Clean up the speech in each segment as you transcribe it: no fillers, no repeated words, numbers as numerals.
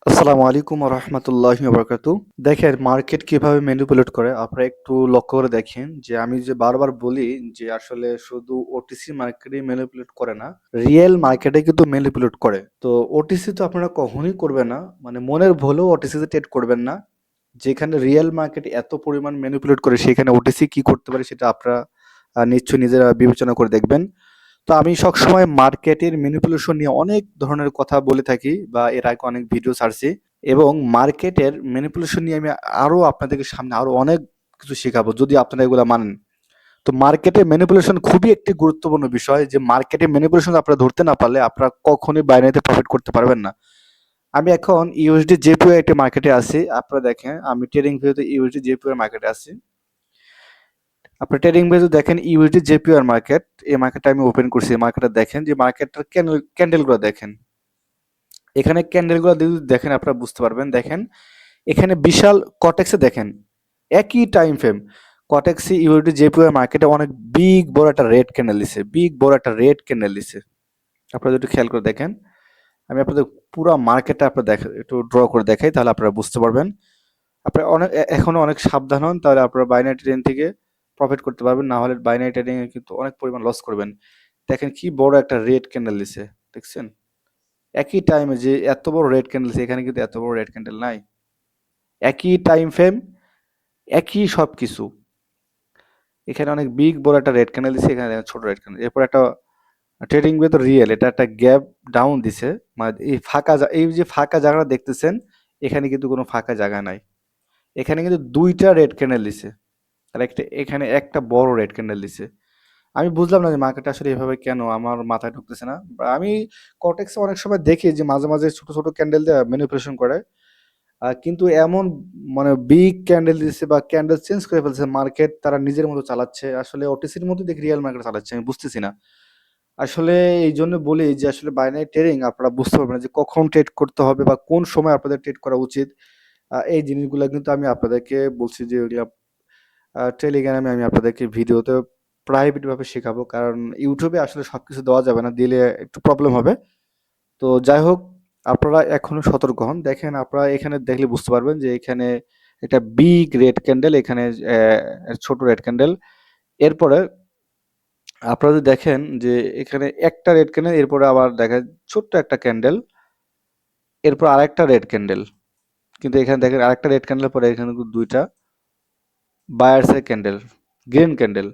আসসালামু আলাইকুম রহমতুল্লাহি বারাকাতু। দেখেন মার্কেট কিভাবে ম্যানিপুলেট করে আপনারা একটু লক্ষ্য করে দেখেন যে আমি যে বারবার বলি যে আসলে শুধু ওটিসি মার্কেটে ম্যানিপুলেট করে না, রিয়েল মার্কেটে কিন্তু ম্যানিপুলেট করে। তো ওটিসি তো আপনারা কখনোই করবেন না, মানে মনের ভুলেও ওটিসিতে ট্রেড করবেন না। যেখানে রিয়েল মার্কেট এত পরিমাণ ম্যানিপুলেট করে সেখানে ওটিসি কি করতে পারে সেটা আপনারা নিশ্চয়ই নিজেরা বিবেচনা করে দেখবেন। তো আমি সবসময় মার্কেটের ম্যানিপুলেশন নিয়ে অনেক ধরনের কথা বলে থাকি বা এর আগে অনেক ভিডিও ছাড়ছি এবং মার্কেটের ম্যানিপুলেশন নিয়ে আমি আরো আপনাদেরকে সামনে আরো অনেক কিছু শেখাবো যদি আপনারা এগুলা মানেন। তো মার্কেটে ম্যানিপুলেশন খুবই একটি গুরুত্বপূর্ণ বিষয়, যে মার্কেটে ম্যানিপুলেশন আপনারা ধরতে না পারলে আপনারা কখনোই বাইনারিতে প্রফিট করতে পারবেন না। আমি এখন ইউএসডি জেপিওয়াই একটি মার্কেটে আছি। আপনারা দেখেন আমি ট্রেডিং ভিউতে ইউএসডি জেপিওয়াই মার্কেটে আছি। আপনি ট্রেডিং ভিউতে দেখেন ইউএসডি জেপিওয়াই মার্কেট, এই মার্কেটটা আমি ওপেন করছি। মার্কেটটা দেখেন যে মার্কেটটার ক্যান্ডেলগুলো দেখেন। এখানে ক্যান্ডেলগুলো যদি দেখেন আপনারা বুঝতে পারবেন। দেখেন এখানে বিশাল কটেক্সে দেখেন একই টাইম ফ্রেম কটেক্সি ইউএসডি জেপিওয়াই মার্কেটে অনেক বিগ বড় একটা রেড ক্যান্ডেল দিছে, বিগ বড় একটা রেড ক্যান্ডেল দিছে। আপনারা যদি খেয়াল করে দেখেন, আমি আপনাদের পুরো মার্কেটটা আপনার দেখা একটু ড্র করে দেখাই তাহলে আপনারা বুঝতে পারবেন। আপনারা অনেক এখনো অনেক সাবধান হন, তাহলে আপনারা বাইনারি ট্রেডিং থেকে প্রফিট করতে পারবেন, না হলে বাইনারি ট্রেডিং এ কিন্তু অনেক পরিমাণ লস করবেন। দেখেন কি বড় একটা রেড ক্যান্ডেল দিছে, দেখছেন? একই টাইমে যে এত বড় রেড ক্যান্ডেল দিছে, এখানে কিন্তু এত বড় রেড ক্যান্ডেল নাই। একই টাইম ফ্রেম, একই সবকিছু। এখানে অনেক বিগ বড় একটা রেড ক্যান্ডেল দিছে, এখানে দেখেন ছোট রেড ক্যান্ডেল। এরপর একটা ট্রেডিং ভিউ তো রিয়েল, এটা একটা গ্যাপ ডাউন দিছে। মানে এই এই যে ফাঁকা জায়গাটা দেখতেছেন, এখানে কিন্তু কোনো ফাঁকা জায়গা নাই। এখানে কিন্তু দুইটা রেড ক্যান্ডেল দিছে, আর একটা এখানে একটা বড় রেড ক্যান্ডেল দিছে। আমি বুঝলাম না যে মার্কেট আসলে এভাবে কেন আমার মাথায় ঢুকতেছে না। বা আমি কটেক্সে অনেক সময় দেখি যে মাঝে মাঝে ছোট ছোট ক্যান্ডেল দিয়ে ম্যানিপুলেশন করে, কিন্তু এমন মানে বিগ ক্যান্ডেল দিচ্ছে বা ক্যান্ডেল চেঞ্জ করে ফেলছে মার্কেট, তারা নিজের মতো চালাচ্ছে। আসলে ওটিসির মতো দেখি রিয়েল মার্কেট চালাচ্ছে, আমি বুঝতেছি না। আসলে এই জন্য বলি যে আসলে বাইনারি ট্রেডিং আপনারা বুঝতে পারবেন না যে কখন ট্রেড করতে হবে বা কোন সময় আপনাদের ট্রেড করা উচিত। এই জিনিসগুলো কিন্তু আমি আপনাদেরকে বলছি যে ওইগুলা টেলিগ্রামে আমি আপনাদেরকে ভিডিওতে প্রাইভেট ভাবে শেখাবো, কারণ ইউটিউবে আসলে সবকিছু দেওয়া যাবে না, দিলে একটু প্রবলেম হবে। তো যাই হোক, আপনারা এখনো সতর্ক হন। দেখেন আপনারা এখানে দেখলে বুঝতে পারবেন যে এখানে একটা বিগ রেড ক্যান্ডেল, এখানে ছোট রেড ক্যান্ডেল। এরপরে আপনারা যদি দেখেন যে এখানে একটা রেড ক্যান্ডেল, এরপরে আবার দেখেন ছোট্ট একটা ক্যান্ডেল, এরপর আরেকটা রেড ক্যান্ডেল। কিন্তু এখানে দেখেন আরেকটা রেড ক্যান্ডেল পরে এখানে কিন্তু দুইটা বায়ার্সের ক্যান্ডেল, গ্রিন ক্যান্ডেল।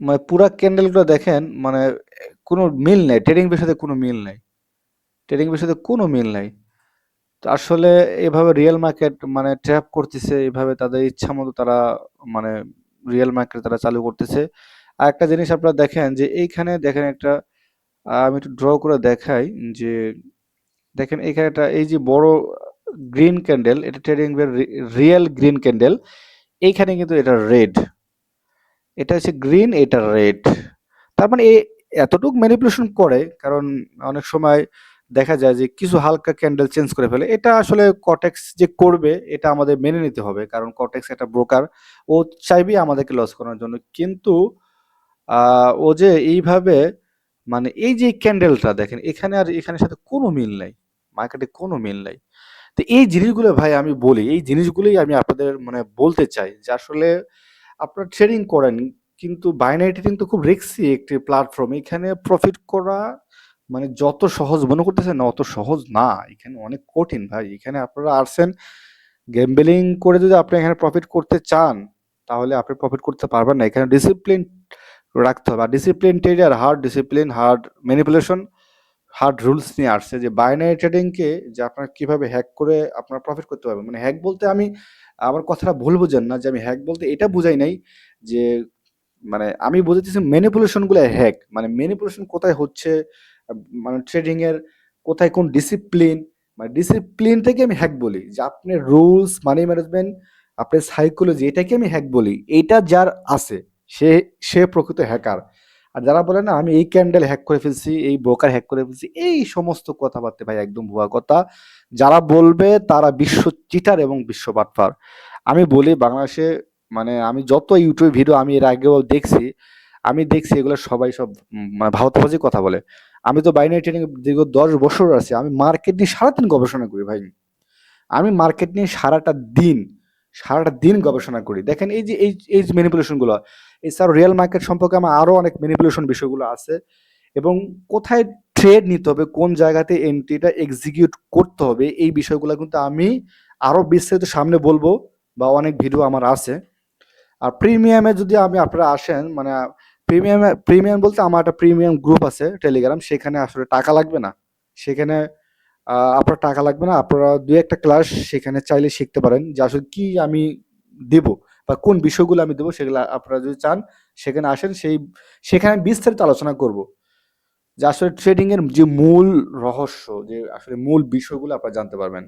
মানে পুরা ক্যান্ডেলগুলো দেখেন, মানে কোনো মিল নাই, ট্রেডিং এর সাথে কোনো মিল নাই, ট্রেডিং এর সাথে কোনো মিল নাই। তো আসলে এভাবে রিয়েল মার্কেট মানে ট্র্যাপ করতেছে, এভাবে তাদের ইচ্ছা মতো তারা মানে রিয়েল মার্কেট তারা চালু করতেছে। আর একটা জিনিস আপনারা দেখেন যে এইখানে দেখেন একটা আমি একটু ড্র করে দেখাই যে দেখেন এখানে একটা এই যে বড় গ্রিন ক্যান্ডেল, এটা ট্রেডিং এর রিয়েল গ্রিন ক্যান্ডেল। এইখানে কিন্তু এটা রেড, এটা হচ্ছে গ্রিন, এটা রেড। তার মানে এতটুকু ম্যানিপুলেশন করে, কারণ অনেক সময় দেখা যায় যে কিছু হালকা ক্যান্ডেল চেঞ্জ করে ফেলে। এটা আসলে কটেক্স যে করবে এটা আমাদের মেনে নিতে হবে, কারণ কটেক্স একটা ব্রোকার, ও চাইবে আমাদেরকে লস করার জন্য। কিন্তু ও যে এইভাবে মানে এই যে ক্যান্ডেলটা দেখেন এখানে আর এখানের সাথে কোনো মিল নাই, মার্কেটে কোনো মিল নাই। তো এই জিনিসগুলো ভাই আমি বলি, এই জিনিসগুলোই আমি আপনাদের মানে বলতে চাই যে আসলে আপনারা ট্রেডিং করেন, কিন্তু বাইনারি ট্রেডিং তো খুব রিস্কি একটি প্ল্যাটফর্ম। এখানে প্রফিট করা মানে যত সহজ মনে করতেছেন না, অত সহজ না। এখানে অনেক কঠিন ভাই। এখানে আপনারা আসছেন গ্যাম্বলিং করে, যদি আপনি এখানে প্রফিট করতে চান তাহলে আপনি প্রফিট করতে পারবেন না। এখানে ডিসিপ্লিন রাখতে হবে, আর discipline trader hard discipline, hard manipulation, hard rules নিয়ে আসছে যে বাইনারি ট্রেডিং কে যে আপনারা কিভাবে হ্যাক করে আপনারা প্রফিট করতে পারবেন। মানে হ্যাক বলতে আমি আমার কথাটা ভুল বুঝেন না, যে আমি হ্যাক বলতে এটা বুঝাই নাই যে মানে আমি বুঝাতেছি ম্যানিপুলেশন গুলো হ্যাক, মানে ম্যানিপুলেশন কোথায় হচ্ছে, মানে ট্রেডিং এর কোথায় কোন ডিসিপ্লিন, মানে ডিসিপ্লিন থেকে আমি হ্যাক বলি। যে আপনার রুলস, মানি ম্যানেজমেন্ট, আপনার সাইকোলজি, এটাকে আমি হ্যাক বলি। এইটা যার আছে সে সে প্রকৃত হ্যাকার। আর যারা বলে না আমি এই ক্যান্ডেল হ্যাক করে ফেলছি, এই ব্রোকার হ্যাক করে ফেলছি, এই সমস্ত কথাবার্তা ভাই একদম ভুয়া কথা। যারা বলবে তারা বিশ্ব চিটার এবং বিশ্ব বাটপার। আমি বলি বাংলাদেশে মানে আমি যত ইউটিউব ভিডিও আমি এর আগেও দেখছি, আমি দেখছি এগুলো সবাই সব মানে ভাওতাবাজি কথা বলে। আমি তো বাইনারি ট্রেডিং দীর্ঘ 10 বছর আছি, আমি মার্কেট নিয়ে সারাদিন গবেষণা করি ভাই। আমি মার্কেট নিয়ে সারাটা দিন গবেষণা করি। দেখেন এই যে ম্যানিপুলেশন গুলো, এছাড়াও রিয়েল মার্কেট সম্পর্কে আমার আরো অনেক ম্যানিপুলেশন বিষয়গুলো আছে, এবং কোথায় ট্রেড নিতে হবে, কোন জায়গাতে এন্ট্রিটা এক্সিকিউট করতে হবে, এই বিষয়গুলো কিন্তু আমি আরো বিস্তারিত সামনে বলবো, বা অনেক ভিডিও আমার আছে। আর প্রিমিয়ামে যদি আপনারা আসেন, মানে প্রিমিয়াম বলতে আমার একটা প্রিমিয়াম গ্রুপ আছে টেলিগ্রাম, সেখানে আসলে টাকা লাগবে না। সেখানে আপনার টাকা লাগবে না, আপনারা দুই একটা ক্লাস সেখানে চাইলে শিখতে পারেন, যে আসলে কি আমি দেব, বা কোন বিষয়গুলো আমি দেবো, সেগুলো আপনারা যদি চান সেখানে আসেন, সেখানে আমি বিস্তারিত আলোচনা করব, যে আসলে ট্রেডিং এর যে মূল রহস্য, যে আসলে মূল বিষয়গুলো আপনারা জানতে পারবেন।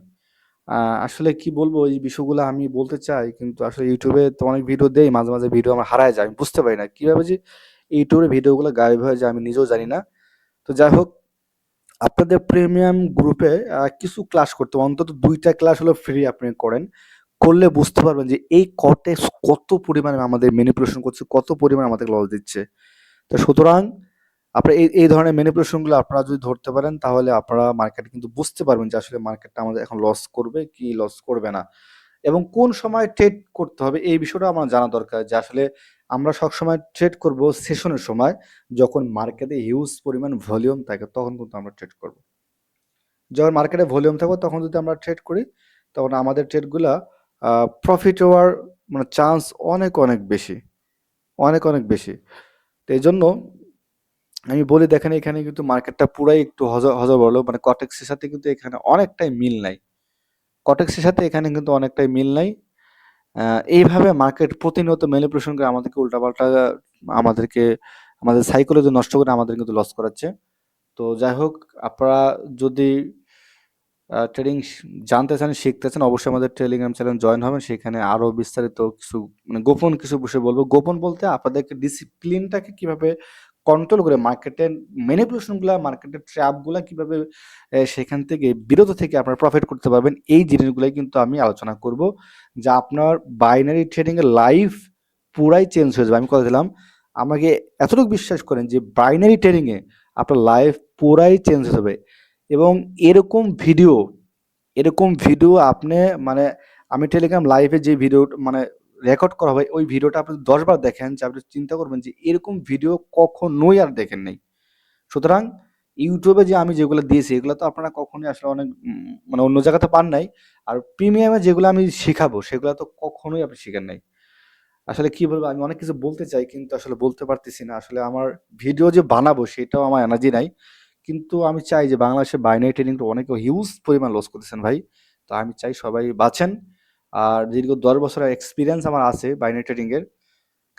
আসলে কি বলবো, এই বিষয়গুলো আমি বলতে চাই, কিন্তু আসলে ইউটিউবে তো অনেক ভিডিও দেই, মাঝে মাঝে ভিডিও আমার হারায় যায়, আমি বুঝতে পারি না কিভাবে যে ইউটিউবের ভিডিওগুলো গায়েব হয়ে যায়, আমি নিজেও জানি না। তো যাই হোক, আপনাদের প্রিমিয়াম গ্রুপে কিছু ক্লাস করতে হবে, অন্তত ২টা ক্লাস হলো ফ্রি আপনি করেন। করলে বুঝতে পারবেন যে এই কর্টেক্স কত পরিমাণে আমাদের ম্যানিপুলেশন করছে, কত পরিমাণে আমাদেরকে লস দিচ্ছে। তো সুতরাং আপনারা এই ধরনের ম্যানিপুলেশন গুলো আপনারা যদি ধরতে পারেন, তাহলে আপনারা মার্কেটে কিন্তু বুঝতে পারবেন যে আসলে মার্কেটটা আমাদের এখন লস করবে কি লস করবে না, এবং কোন সময় ট্রেড করতে হবে এই বিষয়টা আমার জানা দরকার, যে আসলে আমরা সবসময় ট্রেড করব সেশনের সময়, যখন মার্কেটে হিউজ পরিমাণ ভলিউম থাকে তখন কিন্তু আমরা ট্রেড করব। যখন মার্কেটে ভলিউম থাকবে তখন যদি আমরা ট্রেড করি, তখন আমাদের ট্রেডগুলা প্রফিট হওয়ার মানে চান্স অনেক অনেক বেশি, অনেক অনেক বেশি। তো এই জন্য আমি বলি, দেখেন এখানে কিন্তু মার্কেটটা পুরাই একটু হযবরল, মানে কটেক্সের সাথে কিন্তু এখানে অনেকটাই মিল নাই। কটেক্সের সাথে এখানে কিন্তু অনেকটাই মিল নাই। এইভাবে মার্কেট প্রতিনিয়ত ম্যানিপুলেশন করে আমাদেরকে উল্টাপাল্টা, আমাদেরকে আমাদের সাইকোলজি নষ্ট করে আমাদের কিন্তু লস করাচ্ছে। তো যাই হোক, আপনারা যদি ট্রেডিং জানতে চান, শিখতে চান, অবশ্যই আমাদের টেলিগ্রাম চ্যানেল জয়েন হবেন। সেখানে আরো বিস্তারিত কিছু মানে গোপন কিছু বিষয় বলবো। গোপন বলতে আপনাদেরকে ডিসিপ্লিনটাকে কিভাবে কন্ট্রোল করে মার্কেটের ম্যানিপুলেশন গুলা, মার্কেটের ট্র্যাপ গুলা কিভাবে সেখান থেকে বিরত থেকে আপনারা প্রফিট করতে পারবেন, এই জিনিসগুলাই কিন্তু আমি আলোচনা করব, যা আপনার বাইনারি ট্রেডিং এর লাইফ পুরাই চেঞ্জ হয়ে যাবে। আমি কথা দিলাম, আমাকে এতটুকু বিশ্বাস করেন যে বাইনারি ট্রেডিং এ আপনার লাইফ পুরাই চেঞ্জ হয়ে যাবে। এবং এরকম ভিডিও এরকম ভিডিও আপনি মানে আমি টেলিগ্রাম লাইভে যে ভিডিও মানে রেকর্ড করা হয়, ওই ভিডিওটা আপনি 10 বার দেখেন, যে আপনি চিন্তা করবেন যে এরকম ভিডিও কখনোই আর দেখেন নাই। সুতরাং ইউটিউবে যে আমি যেগুলো দিয়েছি, এগুলো তো আপনারা কখনোই আসলে অনেক মানে অন্য জায়গাতে পান নাই। আর প্রিমিয়ামে যেগুলো আমি শিখাবো, সেগুলো তো কখনোই আপনি শিখেন নাই। আসলে কি বলবো, আমি অনেক কিছু বলতে চাই, কিন্তু আসলে বলতে পারতেছি না। আসলে আমার ভিডিও যে বানাবো সেটাও আমার এনার্জি নাই। কিন্তু আমি চাই যে বাংলাদেশে বাইনারি ট্রেডিংটা অনেকে হিউজ পরিমাণ লস করতেছেন ভাই। তো আমি চাই সবাই বাঁচেন। আর দীর্ঘ 10 বছরের এক্সপিরিয়েন্স আমার আছে বাইনারি ট্রেডিং এর।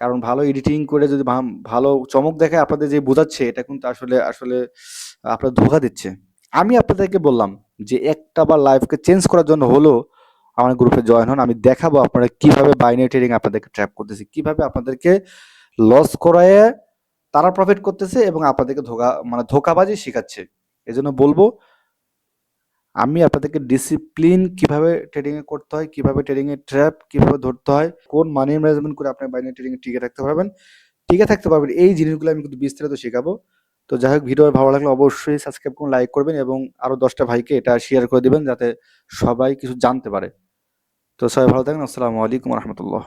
কারণ ভালো এডিটিং করে যদি ভালো চমক দেখায় আপনাদের, যে বোঝাচ্ছে, এটা কিন্তু আসলে আসলে আপনার ধোঁকা দিচ্ছে। আমি আপনাদেরকে বললাম যে একটা বার লাইফকে চেঞ্জ করার জন্য হলো আমার গ্রুপে জয়েন হন। আমি দেখাবো আপনারা কিভাবে বাইনারি ট্রেডিং আপনাদেরকে ট্র্যাপ করতেছে, কিভাবে আপনাদেরকে লস করায় তারা প্রফিট করতেছে, এবং আপনাদেরকে ধোঁকাবাজি শিখাচ্ছে। এজন্য বলবো, আমি আপনাদেরকে ডিসিপ্লিন কিভাবে ট্রেডিং এ করতে হয়, কিভাবে ট্রেডিং এর ট্র্যাপ কিভাবে ধরতে হয়, কোন মানি ম্যানেজমেন্ট করে আপনি বাইনারি ট্রেডিং এ টিকে থাকতে পারবেন, এই জিনিসগুলো আমি কিন্তু বিস্তারিত শেখাবো। তো যাই হোক, ভিডিও ভালো লাগলে অবশ্যই সাবস্ক্রাইব করুন, লাইক করবেন, এবং আরো 10টা ভাইকে এটা শেয়ার করে দিবেন, যাতে সবাই কিছু জানতে পারে। তো সবাই ভালো থাকেন। আসসালামু আলাইকুম রহমতুল্লাহ।